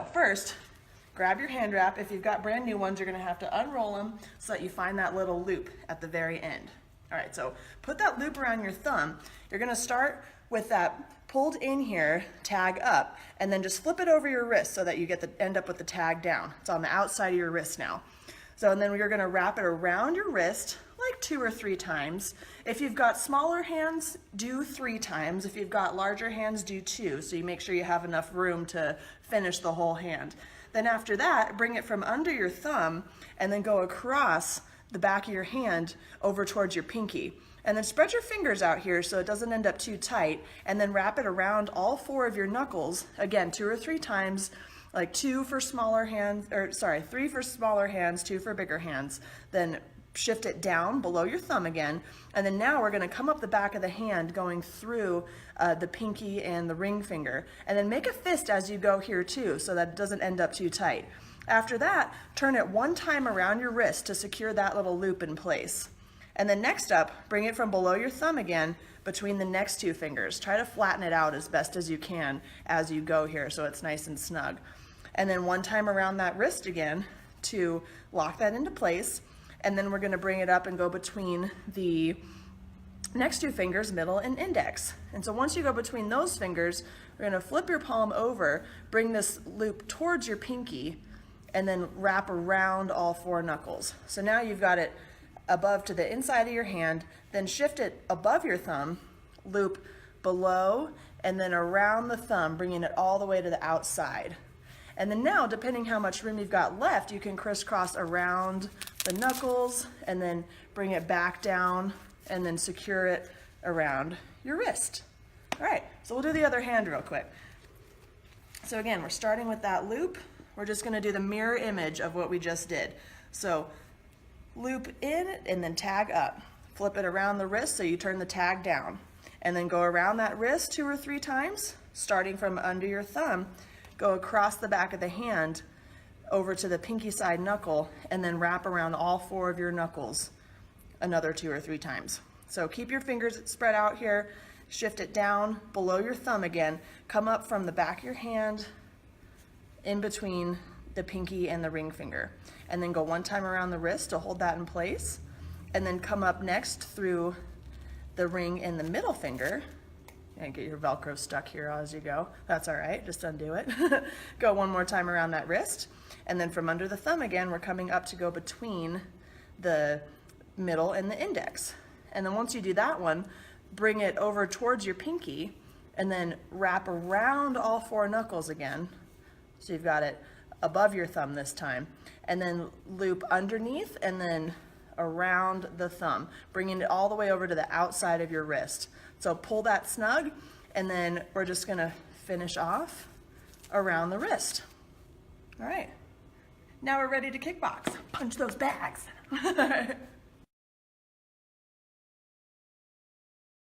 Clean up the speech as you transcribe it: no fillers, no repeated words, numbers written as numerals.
First, grab your hand wrap. If you've got brand new ones, you're gonna have to unroll them so that you find that little loop at the very end. All right, so put that loop around your thumb. You're gonna start with that pulled in here, tag up, and then just flip it over your wrist so that you end up with the tag down. It's on the outside of your wrist now. So, and then we're gonna wrap it around your wrist like 2 or 3 times. If you've got smaller hands, do 3 times. If you've got larger hands, do 2. So you make sure you have enough room to finish the whole hand. Then after that, bring it from under your thumb and then go across the back of your hand over towards your pinky. And then spread your fingers out here so it doesn't end up too tight, and then wrap it around all 4 of your knuckles, again, 2 or 3 times, like 2 for smaller hands, or sorry, 3 for smaller hands, 2 for bigger hands. Then shift it down below your thumb again, and then now we're gonna come up the back of the hand going through the pinky and the ring finger, and then make a fist as you go here too so that it doesn't end up too tight. After that, turn it 1 time around your wrist to secure that little loop in place. And then next up, bring it from below your thumb again between the next 2 fingers. Try to flatten it out as best as you can as you go here so it's nice and snug. And then 1 time around that wrist again to lock that into place. And then we're gonna bring it up and go between the next 2 fingers, middle and index. And so once you go between those fingers, we're gonna flip your palm over, bring this loop towards your pinky, and then wrap around all 4 knuckles. So now you've got it above to the inside of your hand, then shift it above your thumb, loop below, and then around the thumb, bringing it all the way to the outside. And then now, depending how much room you've got left, you can crisscross around the knuckles and then bring it back down and then secure it around your wrist. All right, so we'll do the other hand real quick. So again, we're starting with that loop. We're just gonna do the mirror image of what we just did. So loop in and then tag up. Flip it around the wrist so you turn the tag down. And then go around that wrist 2 or 3 times, starting from under your thumb. Go across the back of the hand over to the pinky side knuckle, and then wrap around all 4 of your knuckles another 2 or 3 times. So keep your fingers spread out here, shift it down below your thumb again, come up from the back of your hand in between the pinky and the ring finger, and then go 1 time around the wrist to hold that in place, and then come up next through the ring and the middle finger, and get your Velcro stuck here as you go. That's all right, just undo it. Go 1 more time around that wrist, and then from under the thumb again, we're coming up to go between the middle and the index. And then once you do that one, bring it over towards your pinky, and then wrap around all 4 knuckles again. So you've got it above your thumb this time, and then loop underneath and then around the thumb, bringing it all the way over to the outside of your wrist. So pull that snug, and then we're just gonna finish off around the wrist. All right, now we're ready to kickbox. Punch those bags.